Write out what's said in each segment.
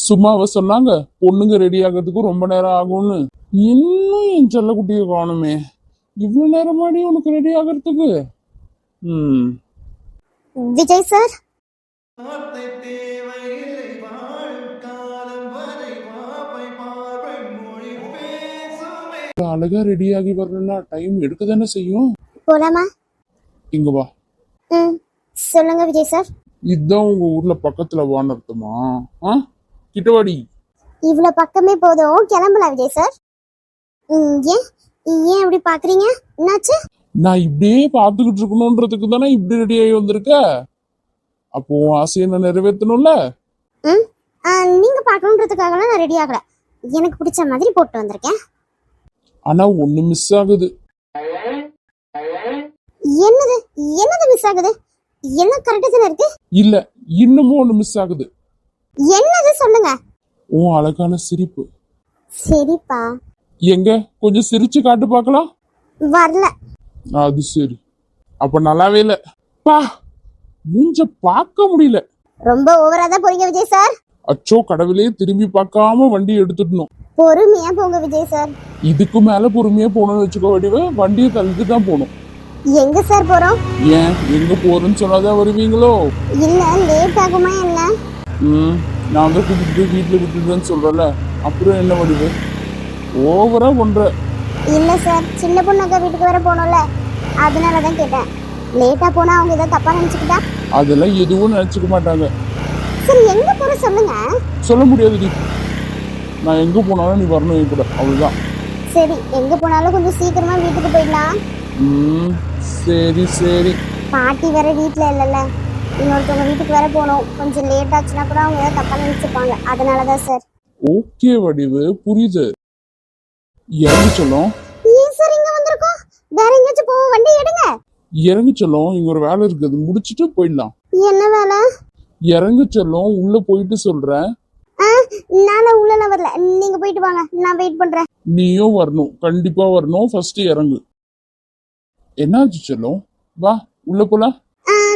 சும்மாவ சொன்னாங்க பொண்ணுங்க ரெடி ஆகிறதுக்கு ரொம்ப நேரம் ஆகும்னு. இன்னும் என் செல்லக்குட்டியை காணுமே. இவ்வளவு நேரமாடி உனக்கு ரெடி ஆகிறதுக்கு? விஜய் சார், அழகா ரெடி ஆகி வரணும்னா டைம் எடுக்க தானே செய்யும். போலாமா? இங்க வா. சொல்லுங்க விஜய் சார். இதுதான் உங்க ஊர்ல பக்கத்துல வான்னு அர்த்தமா? கிட்டவாடி. இவ்வளவு பக்கமே போதும், கிளம்பலாம் விஜய் சார். ஏன் ஏன் அப்படி பாக்குறீங்க? என்னாச்சு? நான் இப்படியே பாத்துக்கிட்டு இருக்கணும்ன்றதுக்கு தானே இப்படி ரெடி ஆகி வந்திருக்க. அப்போ ஆசையை நான் நிறைவேற்றணும்ல. நீங்க பாக்கணுன்றதுக்காக நான் ரெடி ஆகல, எனக்கு பிடிச்ச மாதிரி போட்டு வந்திருக்கேன். ஆனா ஒண்ணு மிஸ் ஆகுது. என்னது என்னது மிஸ் ஆகுது? எல்லாம் கரெக்டா தானே இருக்கு. இல்ல, இன்னமும் ஒண்ணு மிஸ் ஆகுது. என்னது சொல்லுங்க. உன் அழகான சிரிப்பு. சிரிப்பா? எங்க கொஞ்சம் சிரிச்சு காட்டு பார்க்கலாம். வரல. அது சரி, அப்ப நல்லாவே இல்ல. பா, மூஞ்ச பார்க்க முடியல. ரொம்ப ஓவரா தான் போறீங்க விஜய் சார். அச்சோ கடவுளே, திரும்பி பார்க்காம வண்டி எடுத்துடணும். பொறுமையா போங்க விஜய் சார். இதுக்கு மேல பொறுமையா போகணும்னு வச்சுக்கோ வடிவ, வண்டியை தள்ளிட்டு தான் போகணும். எங்க சார் போறோம்? ஏன் எங்க போறேன்னு சொன்னாதான் வருவீங்களோ? இல்ல லேட் ஆகுமா என்ன? நான் தான் கூப்பிட்டு வீட்டுல விட்டுட்டுன்னு சொல்றல, அப்புறம் என்ன வடிவு ஓவரா பண்ற? இல்ல சார், சின்ன பொண்ணு வீட்டுக்கு வர போனோம்ல, அதனாலதான் கேட்டேன். லேட்டா போனா அவங்க ஏதாவது தப்பா நினைச்சுக்கிட்டா? அதெல்லாம் எதுவும் நினைச்சுக்க மாட்டாங்க. சரி எங்க போற சொல்லுங்க. சொல்ல முடியாதுடி. நான் எங்க போனாலும் நீ வரணும் என் கூட, அவ்வளவுதான். சரி, எங்க போனாலும் கொஞ்சம் சீக்கிரமா வீட்டுக்கு போயிடலாம். சரி சரி. பாட்டி வேற வீட்டுல இல்லல்ல, இன்னொருத்தவங்க வீட்டுக்கு வேற போகணும். கொஞ்சம் லேட் ஆச்சுன்னா கூட அவங்க ஏதாவது தப்பா நினைச்சுப்பாங்க, அதனாலதான் சார். ஓகே வடிவு, புரியுது. இறங்கி சொல்லும். ஏன் சார் இங்க வந்திருக்கோம்? வேற எங்கேயாச்சும் போவோம், வண்டி எடுங்க. இறங்கி சொல்லும், இங்க ஒரு வேலை இருக்குது, முடிச்சிட்டு போயிடலாம். என்ன வேலை? இறங்க சொல்லும், உள்ள போயிட்டு சொல்றேன். நானும் உள்ள வரல, நீங்க போயிட்டு வாங்க, நான் வெயிட் பண்றேன். நீயும் வரணும், கண்டிப்பா வரணும். ஃபர்ஸ்ட் இறங்கு. என்னாச்சு சொல்லும்? வா உள்ள போலாம்.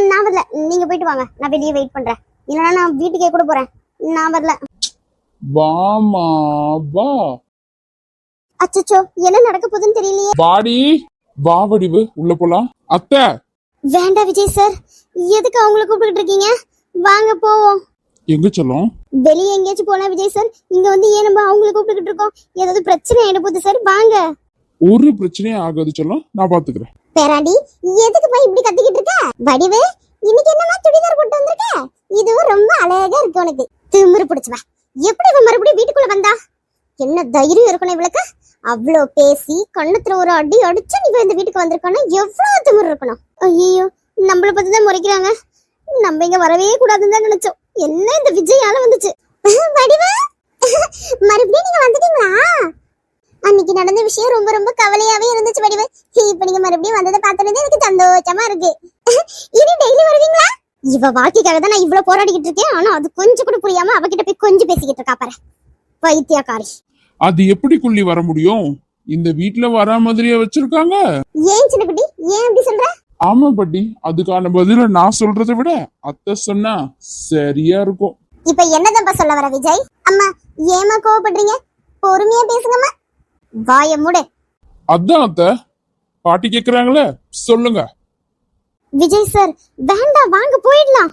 நான் வரல, நீங்க போயிட்டு வாங்க, நான் வெளியே வெயிட் பண்றேன். இல்லைன்னா நான் வீட்டுக்கே கூட போறேன், நான் வரல. வாமா வா. அச்சச்சோ, என்ன நடக்க போகுதுன்னு தெரியலையே. வாடி, வா வடிவு, உள்ள போலாம். அத்தை வேண்டாம் விஜய் சார், எதுக்கு அவங்கள கூப்பிட்டு இருக்கீங்க? வாங்க போவோம். எங்க சொல்லும்? வெளியே எங்கேயாச்சும் போலாம் விஜய் சார். இங்க வந்து ஏன் நம்ம அவங்கள கூப்பிட்டு இருக்கோம்? ஏதாவது பிரச்சனை ஆயிட போகுது சார், வாங்க. ஒரு பிரச்சனையும் ஆகாது சொல்லும், நான் பாத்துக்கிறேன். பேராண்டி, எதுக்கு போய் இப்படி கத்திக்கிட்டு இருக்க? வடிவு, இன்னைக்கு என்னமா சுடிதார் போட்டு வந்திருக்க? இதுவும் ரொம்ப அழகா இருக்கு உனக்கு. திமிரு பிடிச்சவ, எப்படி இவ மறுபடியும் வீட்டுக்குள்ள வந்தா? என்ன தைரியம் இருக்கணும் இவளுக்கு? அவ்வளோ பேசி கண்ணத்துல ஒரு அடி அடிச்சு நீ இந்த வீட்டுக்கு வந்திருக்கானா? எவ்வளவு திமிரு இருக்கணும். ஐயோ, நம்மள பத்திதான் முறைக்கிறாங்க. நம்ம இங்க வரவே கூடாதுன்னு தான் நினைச்சோம். என்ன இந்த விஜயால வந்துச்சு. வடிவு, மறுபடியும் நீங்க வந்துட்டீங்களா? அன்னைக்கு நடந்த விஷயம் ரொம்ப ரொம்ப கவலையாவே இருந்துச்சு வடிவு. இப்ப நீங்க மறுபடியும் வந்ததை பார்த்தது எனக்கு சந்தோஷமா இருக்கு. இனி டெய்லி வருவீங்களா? இவ வாழ்க்கைக்காக தான் நான் இவ்வளவு போராடிக்கிட்டு இருக்கேன். ஆனா அது கொஞ்சம் கூட புரியாம அவகிட்ட போய் கொஞ்சம் பேசிக்கிட்டு இருக்கா பாரு, பைத்தியக்காரி. அது எப்படி குள்ளி வர முடியும்? இந்த வீட்டுல வர மாதிரியே வச்சிருக்காங்க. ஏன் சின்ன குட்டி, ஏன் அப்படி சொல்ற? ஆமா பட்டி, அதுக்கான பதில நான் சொல்றதை விட அத்தை சொன்னா சரியா இருக்கும். இப்ப என்னதான் சொல்ல வர விஜய்? அம்மா ஏமா கோவப்படுறீங்க? பொறுமையா பேசுங்கம்மா. வாய மூடு. அதான் அத்தை, பாட்டி கேக்குறாங்களே, சொல்லுங்க. விஜய் சார் வேண்டாம், வாங்க போயிடலாம்.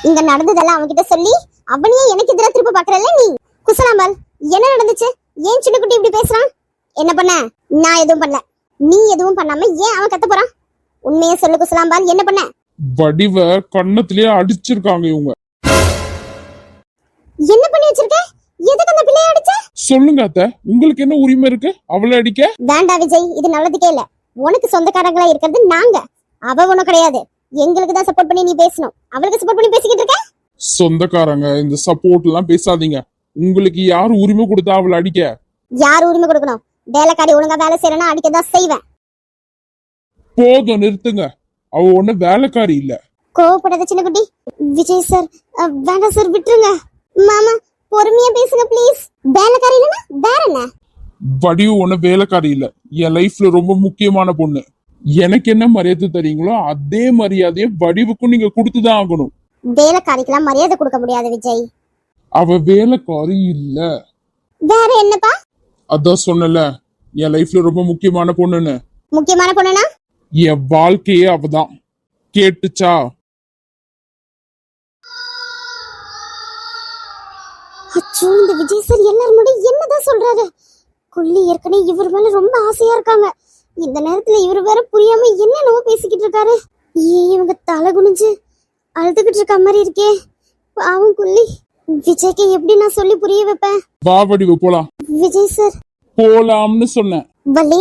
இங்க நடந்ததெல்லாம் அவன்கிட்ட சொல்லி அவனையே எனக்கு எதிராக திருப்ப பாக்குறல்ல நீ. குசலாம்பால், என்ன நடந்துச்சு? ஏன் சின்ன குட்டி இப்படி பேசுறான்? என்ன பண்ண? நான் எதுவும் பண்ணல. நீ எதுவும் பண்ணாம ஏன் அவன் கத்த போறான்? உண்மையை சொல்லு குசலாம்பால், என்ன பண்ண? வடிவ கண்ணத்திலேயே அடிச்சிருக்காங்க இவங்க. என்ன பண்ணி வச்சிருக்க? எதுக்கு அந்த பிள்ளைய அடிச்ச? சொல்லுங்க அத்தை, உங்களுக்கு என்ன உரிமை இருக்கு அவளை அடிக்க? வேண்டாம் விஜய், இது நல்லதுக்கே இல்ல. உனக்கு சொந்தக்காரங்களா இருக்கிறது நாங்க, அவ ஒண்ணும் கிடையாது. எங்களுக்கு தான் சப்போர்ட் பண்ணி நீ பேசணும், அவளுக்கு சப்போர்ட் பண்ணி பேசிக்கிட்டு இருக்க. சொந்தக்காரங்க இந்த சப்போர்ட் எல்லாம் பேசாதீங்க. உங்களுக்கு யாரு உரிமை கொடுத்தா அவளை அடிக்க? யார் உரிமை கொடுக்கணும்? வேலைக்காரி ஒழுங்கா வேலை செய்யறனா அடிக்கதான் செய்வேன். போதும், நிறுத்துங்க. அவ ஒண்ணு வேலைக்காரி இல்ல. கோவப்படாத சின்ன குட்டி. விஜய் சார் வேண்டாம் சார், விட்டுருங்க. மாமா பொறுமையா பேசுங்க ப்ளீஸ். வேலைக்காரி இல்லனா வேற என்ன? வடிவு ஒண்ணு வேலைக்காரி இல்ல, என் லைஃப்ல ரொம்ப முக்கியமான பொண்ணு. எனக்கு என்ன மரியாதை தரீங்களோ அதே மரியாதையை வடிவுக்கும் நீங்க கொடுத்துதான் ஆகணும். வேலைக்காரிக்கெல்லாம் மரியாதை கொடுக்க முடியாது விஜய். அவ வேலைக்காரி இல்ல. வேற என்னப்பா? அதான் சொன்னல, என் லைஃப்ல ரொம்ப முக்கியமான பொண்ணுன்னு. முக்கியமான பொண்ணுனா? என் வாழ்க்கையே அவதான். கேட்டுச்சா? அச்சோ, இந்த விஜய் சார் எல்லாரும் முன்னாடி என்னதான் சொல்றாரு? கொல்லி ஏற்கனவே இவர் மேல ரொம்ப ஆசையா இருக்காங்க. இந்த நேரத்துல இவர் வேற புரியாம என்னென்னவோ பேசிக்கிட்டு இருக்காரு. இவங்க தலை குனிஞ்சு அழுதுகிட்டு இருக்க மாதிரி இருக்கே. பாவம் கொல்லி. விஜய்க்கு எப்படி நான் சொல்லி புரிய வைப்பேன்? வா வடிவு போலாம். விஜய் சார் போலாம்னு சொன்னேன். வள்ளி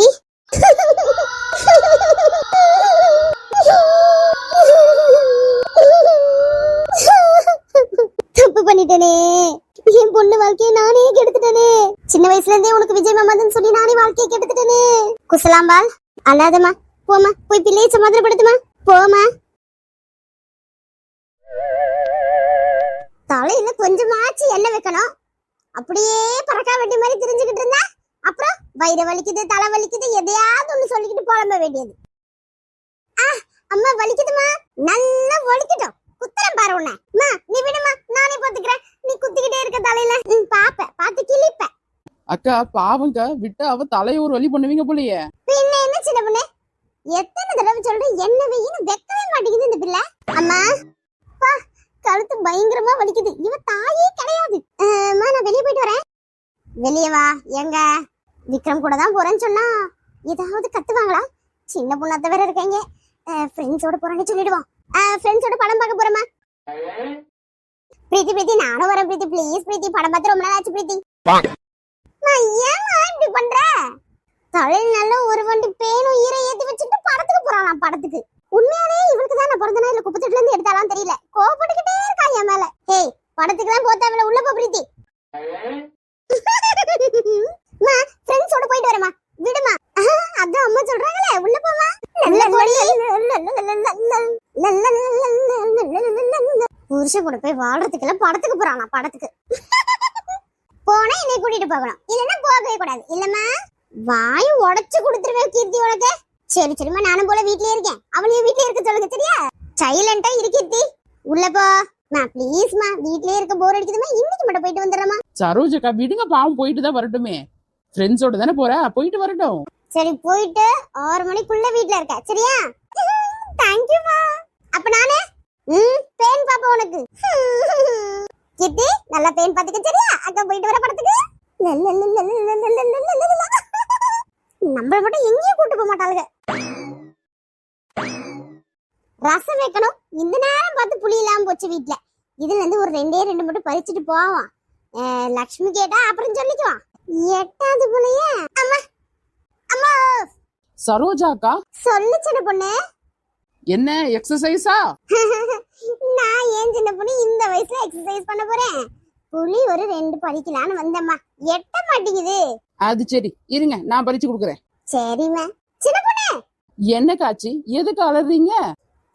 தப்பு பண்ணிட்டேனே. என் பொண்ணு வாழ்க்கையை நானே கெடுத்துட்டேனே. சின்ன வயசுல இருந்தே உனக்கு விஜய் மாமான்னு சொல்லி நானே வாழ்க்கையை கெடுத்துட்டேனே. குசலாம்பால் அல்லாதம்மா, போமா போய் பிள்ளையை சமாதானப்படுத்துமா, போமா. தலையில கொஞ்சமாச்சு எண்ணெய் வைக்கணும். அப்படியே பறக்கா வெட்டி மாதிரி தெரிஞ்சுக்கிட்டு இருந்தா அப்புறம் வயிறு வலிக்குது, தலை வலிக்குது, எதையாவது ஒண்ணு சொல்லிக்கிட்டு புலம்ப வேண்டியது. அம்மா வலிக்குதுமா, நல்லா வலிக்கட்டும், குத்துறேன் பாரு உன்னை. நீ விடுமா, நானே பாத்துக்கிறேன். நீ குத்திக்கிட்டே இருக்க தலையில. பாப்ப பாத்து கிளிப்ப. அக்கா பாவங்க விட்டு அவ தலைய ஒரு வழி பண்ணுவீங்க போலயே. பின்ன என்ன சின்ன பொண்ணு, எத்தனை தடவை சொல்றேன் என்ன வெயின்னு வெக்கவே மாட்டேங்குது இந்த பிள்ளை. அம்மா பா, கழுத்து பயங்கரமா வலிக்குது. இவ தாயே கிடையாது. நான் வெளியே போயிட்டு வரேன். வெளியே வா. எங்க விக்ரம் கூட தான் போறேன்னு சொன்னா ஏதாவது கத்துவாங்களா? சின்ன பொண்ணாத்த வேற இருக்காங்க. ஃப்ரெண்ட்ஸோட போறேன்னு சொல்லிடுவோம். ஃப்ரெண்ட்ஸோட படம் பார்க்க போறேமா. பிரீத்தி பிரீத்தி நானும் வரேன். பிரீத்தி ப்ளீஸ் பிரீத்தி, படம் பார்த்து ரொம்ப நாள் ஆச்சு பிரீத்தி. நான் ஏமா இப்படி பண்ற? தலையில் நல்ல ஒரு வண்டி பேனும் ஈர ஏத்தி வச்சுட்டு படத்துக்கு போறான். படத்துக்கு உண்மையாலே இவளுக்கு தான் நான் பிறந்த நாள் குப்பத்தட்டுல இருந்து எடுத்தாலாம் தெரியல. கோபப்பட்டுக்கிட்டே இருக்கா என் மேல. ஹேய், படத்துக்கு தான் போத்தாவில உள்ள போ பிரீத்தி. ஃப்ரெண்ட்ஸோட போயிட்டு வரமா, விடுமா. அதான் அம்மா சொல்றாங்களே, உள்ள போமா. புருஷன் கூட போய் வாழ்றதுக்கெல்லாம் படத்துக்கு போறானா? படத்துக்கு போனா என்னை கூட்டிட்டு போகணும், இல்லன்னா போகவே கூடாது. இல்லம்மா வாயும் உடைச்சு கொடுத்துருவேன் கீர்த்தி உனக்கு. சரி சரிம்மா, நானும் போல வீட்லயே இருக்கேன். அவளையும் வீட்லயே இருக்க சொல்லுங்க சரியா? சைலண்டா இரு கீர்த்தி. உள்ள போ மா ப்ளீஸ்மா. வீட்லயே இருக்க போர் அடிக்குதுமா. இன்னைக்கு மட்டும் போயிட்டு வந்துடுறமா. சரோஜக்கா விடுங்க, பாவம் போயிட்டு தான் வரட்டுமே. ஃப்ரெண்ட்ஸோட தானே போற, போயிட்டு வரட்டும். சரி போயிட்டு 6 மணிக்குள்ள வீட்ல இருக்க சரியா? தேங்க்யூமா. அப்ப நானே பேன் பாப்பா உனக்கு. கிட்டி நல்லா பேன் பாத்துக்க சரியா? அக்கா போயிட்டு வர படத்துக்கு. நம்மள மட்டும் எங்கேயும் கூட்டு போக மாட்டாளுங்க. ரசம் வைக்கணும். இந்த நேரம் பார்த்து புளி இல்லாம போச்சு வீட்டுல. இதுல இருந்து ஒரு 2 மட்டும் பறிச்சுட்டு போவான். லக்ஷ்மி கேட்டா அப்புறம் சொல்லிக்குவான். எட்டாவது புள்ளையே. அம்மா அம்மா. சரோஜாக்கா சொல்லு சின்ன பொண்ணு. என்ன எக்ஸசைஸா? நான் ஏன் சின்ன பொண்ணு இந்த வயசுல எக்ஸசைஸ் பண்ண போறேன்? புளி ஒரு 2 பறிக்கலான்னு வந்தம்மா. எட்ட மாட்டேங்குது. அது சரி, இருங்க நான் பறிச்சு கொடுக்குறேன். சரிம்மா. சின்ன பொண்ணு என்ன காட்சி, எதுக்கு அலறீங்க?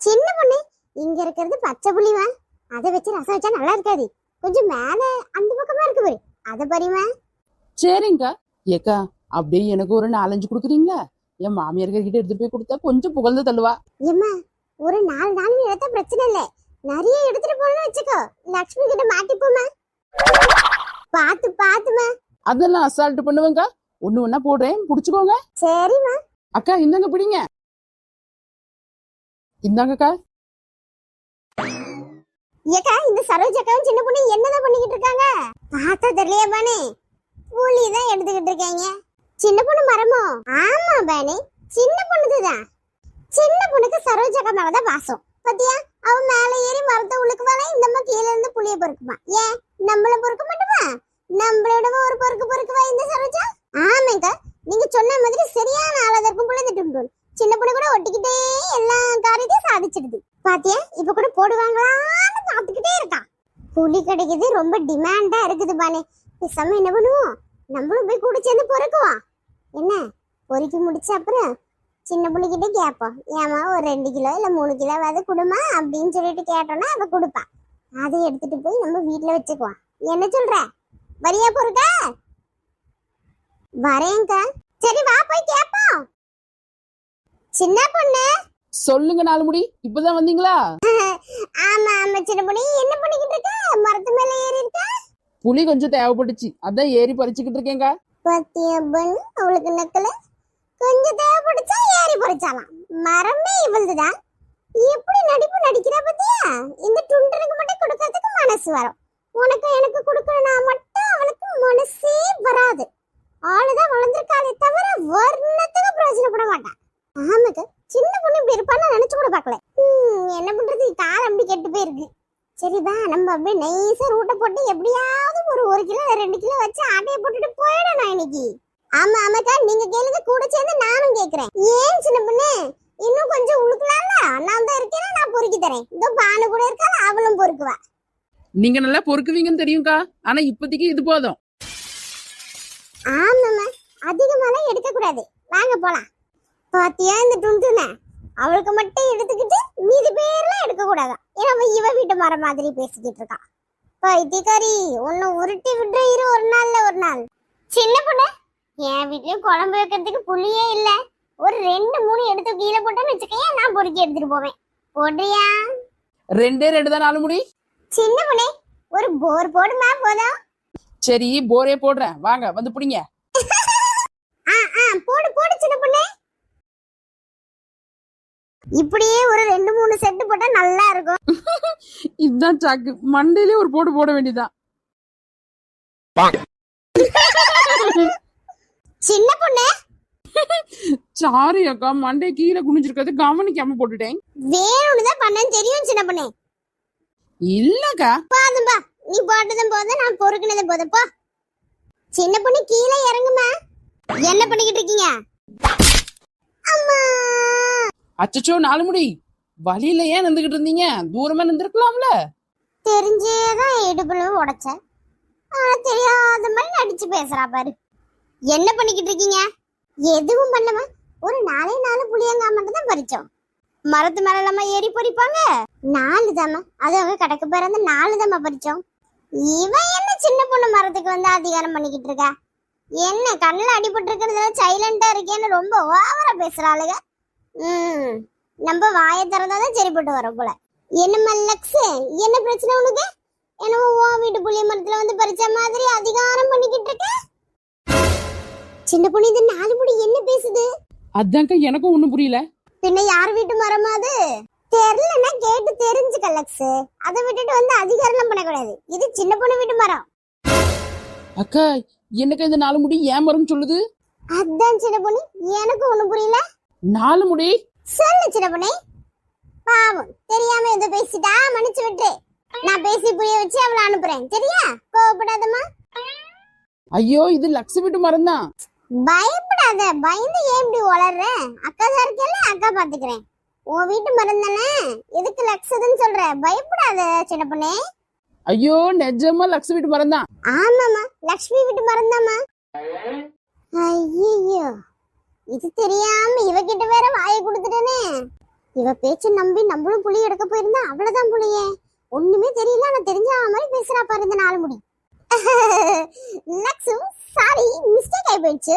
சின்ன பொண்ணு, இங்க இருக்கிறது பச்சை புளிவா. அதை வச்சு ரசம் வச்சா நல்லா இருக்காது. கொஞ்சம் மேல அந்த பக்கமா இருக்கு பாரு, அதை பறிமா. சரிங்கக்கா. ஏக்கா அப்படியே எனக்கு ஒரு 4-5 கொடுக்குறீங்களா? என் மாமியார்கள் கிட்ட எடுத்து போய் கொடுத்தா கொஞ்சம் புகழ்ந்து தள்ளுவா. ஏம்மா ஒரு 4 நாள் எடுத்தா பிரச்சனை இல்ல. நிறைய எடுத்துட்டு போகணும்னு வச்சுக்கோ, லக்ஷ்மி கிட்ட மாட்டிப்போமா. பாத்து பாத்துமா. அதெல்லாம் அசால்ட் பண்ணுவேங்க. ஒண்ணு ஒண்ணா போடுறேன், புடிச்சுக்கோங்க. சரிம்மா. அக்கா இந்தாங்க பிடிங்க. இந்தாங்கக்கா. ஏக்கா இந்த சரோஜாக்காவும் சின்ன பொண்ணு என்னதான் பண்ணிக்கிட்டு இருக்காங்க? பார்த்தா தெரியலையா பானே? புளி தான் எடுத்துக்கிட்டு இருக்காங்க. சின்ன பொண்ணு மரமோ? ஆமா பானே, சின்ன பொண்ணுதான். சின்ன பொண்ணுக்கு சரோஜாக்கா மேலதான் வாசம். பாத்தியா, அவ மேல ஏறி மரத்தை உழுக்குவாளே, இந்த அம்மா கீழே இருந்து புளிய பொறுக்குமா. ஏன் நம்மள பொறுக்க மாட்டோமா? நம்மளோட ஒரு பொறுக்குவா இந்த சரோஜா. ஆமாக்கா, நீங்க சொன்ன மாதிரி சரியான ஆளாத இருக்கும் போல இந்த டும்டும். சின்ன பொண்ணு கூட ஒட்டிக்கிட்டே எல்லா காரியத்தையும் சாதிச்சிடுது. பாத்தியா, இப்ப கூட போடுவாங்களான்னு பாத்துக்கிட்டே இருக்கா. புளி கிடைக்குது, ரொம்ப டிமாண்டா இருக்குது பானே. பேசாம என்ன பண்ணுவோம், நம்மளும் போய் கூட சேர்ந்து பொறுக்குவோம். என்ன பொறுக்கி முடிச்ச அப்புறம் சின்ன பொண்ணுகிட்ட கேட்போம், ஏமா ஒரு 2 கிலோ இல்ல 3 கிலோவாவது கொடுமா அப்படின்னு சொல்லிட்டு கேட்டோம்னா அவ கொடுப்பா. அதை எடுத்துட்டு போய் நம்ம வீட்டுல வச்சுக்குவோம். என்ன சொல்ற, வரியா பொறுக்க? வரேங்கா. சரி வா போய் கேட்போம். சின்ன பொண்ணு. சொல்லுங்க நாலுமுடி, இப்பதான் வந்தீங்களா? ஆமா ஆமா சின்ன பொண்ணு, என்ன பண்ணிக்கிட்டு இருக்க? மரத்து மேல ஏறி இருக்க? புளி கொஞ்சம் தேவைப்பட்டுச்சு, அதான் ஏறி பறிச்சுக்கிட்டு இருக்கேங்க. பத்தியா பொண்ணு, அவளுக்கு நக்கல. கொஞ்சம் தேவைப்படுச்சா ஏறி பறிச்சாலாம். மரமே இவள்துதான். எப்படி நடிப்பு நடிக்கிறா பத்தியா? இந்த துண்டனுக்கு மட்டும் கொடுக்கறதுக்கு மனசு வரும், உனக்கு எனக்கு கொடுக்கணும்னா மட்டும் அவளுக்கு மனசே வராது. ஆளுதான் வளர்ந்துருக்காளே தவிர வர்ணத்துக்கு பிரயோஜனப்பட மாட்டான். ஆமாக்கு சின்ன பொண்ணு இப்படி இருப்பான்னு நினைச்சு கூட பார்க்கல. என்ன பண்றது, காரம் அப்படி கெட்டு போயிருக்கு. சரிதான், நம்ம அப்படியே நைஸா ரூட்டை போட்டு எப்படியாவது ஒரு 1 கிலோ 2 கிலோ வச்சு ஆட்டையை போட்டுட்டு போயிடணும் இன்னைக்கு. ஆமா ஆமாக்கா, நீங்க கேளுங்க, கூட சேர்ந்து நானும் கேக்குறேன். ஏன் சின்ன பொண்ணு, இன்னும் கொஞ்சம் உழுக்கலாம்ல? நான் தான் இருக்கேன், நான் பொறுக்கி தரேன். இதோ பானு கூட இருக்கால, அவளும் பொறுக்குவா. நீங்க நல்லா பொறுக்குவீங்கன்னு தெரியும்க்கா, ஆனா இப்போதைக்கு இது போதும். ஆமாம்மா, அதிகமாலாம் எடுக்க கூடாது. வாங்க போலாம். பாத்தியா இந்த டுண்டுன, அவளுக்கு மட்டும் எடுத்துக்கிட்டு மீதி பேர்லாம் எடுக்க கூடாதா? ஏன்னா இவ வீட்டு மரம் மாதிரி பேசிக்கிட்டு இருக்கா. பைத்தியக்காரி, உன்னை உருட்டி விட்டு இரு, ஒரு நாள்ல ஒரு நாள். சின்ன பொண்ணு, என் வீட்லயும் குழம்பு வைக்கிறதுக்கு புளியே இல்ல. ஒரு 2-3 எடுத்து கீழே போட்டேன்னு வச்சுக்கையா, நான் பொறுக்கி எடுத்துட்டு போவேன். போடுறியா? 2 தான் நாலுமுடி. சின்ன பொண்ணே, ஒரு போர் போடுமா போதும். சரி, போரே போடுறேன், வாங்க வந்து பிடிங்க. போடு போடு சின்ன பொண்ணே. இப்படியே ஒரு 2-3 செட்டு போட்டா நல்லா இருக்கும். இதுதான் சாக்கு, மண்டையிலே ஒரு போடு போட வேண்டியதான். சின்ன பொண்ணே, சாரி அக்கா, மண்டை கீழே குனிஞ்சிருக்கிறது கவனிக்காம போட்டுட்டேன். வேணும்னுதான் பண்ணேன்னு தெரியும் சின்ன பொண்ணே. இல்லக்கா, போதும்பா, நீ போட்டதும் போதும், நான் பொறுக்குனதும் போதும் போ. சின்ன பொண்ணு கீழே இறங்குமா. என்ன பண்ணிக்கிட்டு இருக்கீங்க? அம்மா, அச்சச்சோ நாலுமுடி, வழியில ஏன் நின்றுகிட்டு இருந்தீங்க? தூரமா நின்றுக்கலாம்ல. தெரிஞ்சேதான் இடுப்புல உடைச்சேன், ஆனா தெரியாத மாதிரி நடிச்சு பேசுறா பாரு. என்ன பண்ணிக்கிட்டு இருக்கீங்க? எதுவும் பண்ணமா, ஒரு 4 புளியங்காய் மட்டும் தான் பறிச்சோம். மரத்து மேல இல்லாம ஏறி பறிப்பாங்க. 4 தாமா, அது அவங்க கடைக்கு பிறந்த 4 தாமா பறிச்சோம். இவன் என்ன சின்ன பொண்ணு மரத்துக்கு வந்து அதிகாரம் பண்ணிக்கிட்டு இருக்கா? என்ன கண்ணுல அடிபட்டு இருக்கிறதுல சைலண்டா இருக்கேன்னு ரொம்ப ஓவரா பேசுறாளுங்க. நம்ம வாயை திறந்தாதான் சரிப்பட்டு வரும் போல. என்னம்மா லக்ஸ், என்ன பிரச்சனை உனக்கு? என்னவோ உன் வீட்டு புளிய மரத்துல வந்து பறிச்ச மாதிரி அதிகாரம் பண்ணிக்கிட்டு இருக்க. சின்ன பொண்ணு, இந்த 4 முடி என்ன பேசுது? அதான்க்கா எனக்கும் ஒண்ணும் புரியல. பின்ன யார் வீட்டு மரமா அது? தெரியலன்னா கேட்டு தெரிஞ்சுக்க லக்ஸ். அதை விட்டுட்டு வந்து அதிகாரம் பண்ணக்கூடாது. இது சின்ன பொண்ணு வீட்டு மரம். அக்கா, எனக்கு இந்த நாலுமுடி ஏன் மரம் சொல்லுது? அதான் சின்ன பொண்ணு, எனக்கு ஒண்ணும் புரியல. நாலுமுடி சொல்லு சின்ன பொண்ணு. பாவம், தெரியாம எதோ பேசிட்டா, மன்னிச்சு விட்டு. நான் பேசி புரிய வச்சு அவளை அனுப்புறேன், சரியா? கோவப்படாதம்மா. ஐயோ, இது லக்ஸ் வீட்டு மரம் தான். பயப்படாத, பயந்து ஏன் இப்படி வளர்ற? அக்கா தான் இருக்கல, அக்கா பாத்துக்கிறேன். உன் வீட்டு மரம் தானே, எதுக்கு லக்ஸதுன்னு சொல்ற? பயப்படாத சின்ன பொண்ணே. ஐயோ, நிஜமா லக்ஸ் வீட்டு மரம் தான். ஆமாமா, லக்ஷ்மி வீட்டு மரம் தாமா. ஐயோ, இது தெரியாம இவகிட்ட வேற வாயை கொடுத்துட்டேனே. இவ பேச்சு நம்பி நம்மளும் புளி எடுக்க போயிருந்தா அவ்வளவுதான் புளியே. ஒண்ணுமே தெரியல, ஆனா தெரிஞ்ச மாதிரி பேசுறா பாரு இந்த 4 முடி. லக்ஸு, சாரி, மிஸ்டேக் ஆகி போயிடுச்சு.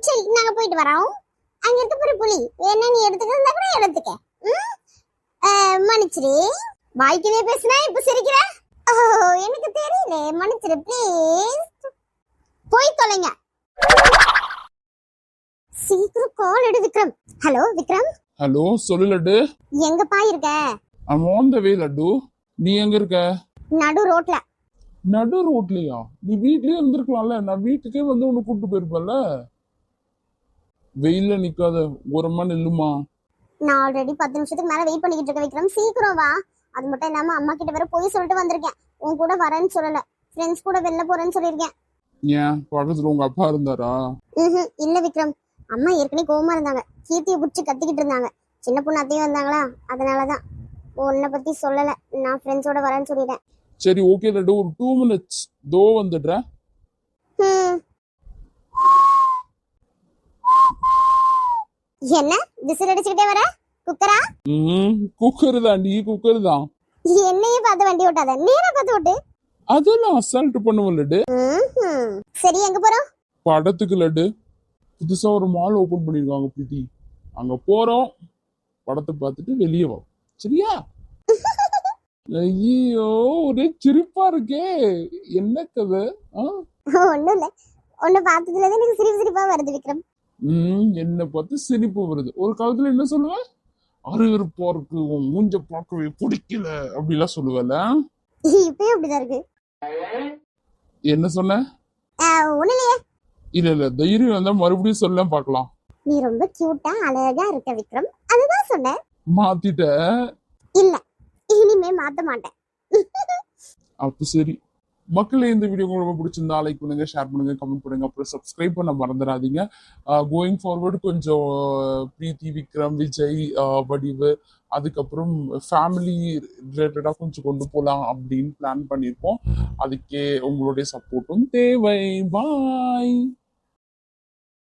சரி, நாங்க போயிட்டு வரோம். அங்க இருக்க போற புளி வேணா நீ எடுத்துக்கிறதா கூட எடுத்துக்க. மன்னிச்சிரு. வாய்க்கவே பேசுனா இப்ப சிரிக்கிற. எனக்கு தெரியல, மன்னிச்சிரு ப்ளீஸ். போய் தொலைங்க. சீக்கிரம் கால் எடு விக்ரம். ஹலோ விக்ரம். ஹலோ, சொல்லு லட்டு. எங்கப்பா இருக்க? I'm on the way laddu. நீ எங்க இருக்க? நடு ரோட்ல. நடு ரோட்லயா? நீ வீட்லயே இருந்திருக்கலாம்ல, நான் வீட்டுக்கே வந்து உன்னை கூட்டு போயிருப்பேன்ல. வெயில்ல நிக்காத, ஓரமா நில்லுமா. நான் ஆல்ரெடி 10 நிமிஷத்துக்கு மேல வெயிட் பண்ணிக்கிட்டு இருக்கேன் விக்ரம், சீக்கிரம் வா. அது மட்டும் இல்லாம அம்மா கிட்ட வேற போய் சொல்லிட்டு வந்திருக்கேன். உன் கூட வரேன்னு சொல்லல, ஃப்ரெண்ட்ஸ் கூட வெளில போறேன்னு சொல்லியிருக்கேன். ஏன், பக்கத்துல உங்க அப்பா இருந்தாரா? இல்ல விக்ரம், அம்மா ஏற்கனவே கோவமா இருந்தாங்க, கீர்த்தியை பிடிச்சி கத்திக்கிட்டு இருந்தாங்க. சின்ன பொண்ணு அத்தையும் வந்தாங்களா, அதனாலதான் உன்னை பத்தி சொல்லல. நான் ஃப்ரெண்ட்ஸோட வரேன்னு சொல்லிட்டேன். சரி, ஓகே லட்டு, ஒரு 2 minutes தோ வந்துடுறேன். என்ன விசில் அடிச்சுக்கிட்டே வர? குக்கரா? குக்கர் தான், நீ குக்கர் தான். என்னையே பார்த்து வண்டி ஓட்டாத, நேரா பார்த்து ஓட்டு. அதெல்லாம் அசால்ட் பண்ணுவேன் லட்டு. சரி, எங்க போறோம்? படத்துக்கு லட்டு. புதுசா ஒரு மால் ஓபன் பண்ணிருக்காங்க பிரிட்டி. அங்க போறோம், படத்தை பார்த்துட்டு வெளியே வரோம். சரியா? ஐயோ, ஒரே சிரிப்பா இருக்கே. என்ன கதை? ஆ? ஒண்ணும் இல்ல, உன்னை பார்த்ததுல இருந்து எனக்கு சிரிப்பு சிரிப்பா வருது விக்ரம். என்ன பார்த்து சிரிப்பு வருது. ஒரு காலத்துல என்ன சொல்லுவேன்? அருவருப்பா இருக்கு, உன் மூஞ்ச பார்க்கவே பிடிக்கல அப்படிலாம் சொல்லுவல. இப்பயும் அப்படிதான் இருக்கு. என்ன சொன்ன? ஒண்ணு இல்லையே. இல்ல தைரியம் வந்தா மறுபடியும் சொல்ல பார்க்கலாம். நீ ரொம்ப கியூட்டா அழகா இருக்க விக்ரம், அதுதான் சொன்னேன். மாத்திட்ட? இல்ல, இனிமே மாத்த மாட்டேன். அப்ப சரி. மக்களே, இந்த வீடியோ உங்களுக்கு ரொம்ப பிடிச்சிருந்தா லைக் பண்ணுங்க, ஷேர் பண்ணுங்க, கமெண்ட் பண்ணுங்க, அப்புறம் சப்ஸ்கிரைப் பண்ண மறந்துடாதீங்க. கோயிங் ஃபார்வர்டு கொஞ்சம் பிரீத்தி, விக்ரம், விஜய், வடிவு, அதுக்கப்புறம் ஃபேமிலி ரிலேட்டடாக கொஞ்சம் கொண்டு போகலாம் அப்படின்னு பிளான் பண்ணியிருக்கோம். அதுக்கே உங்களுடைய சப்போர்ட்டும் தேவை. பாய்.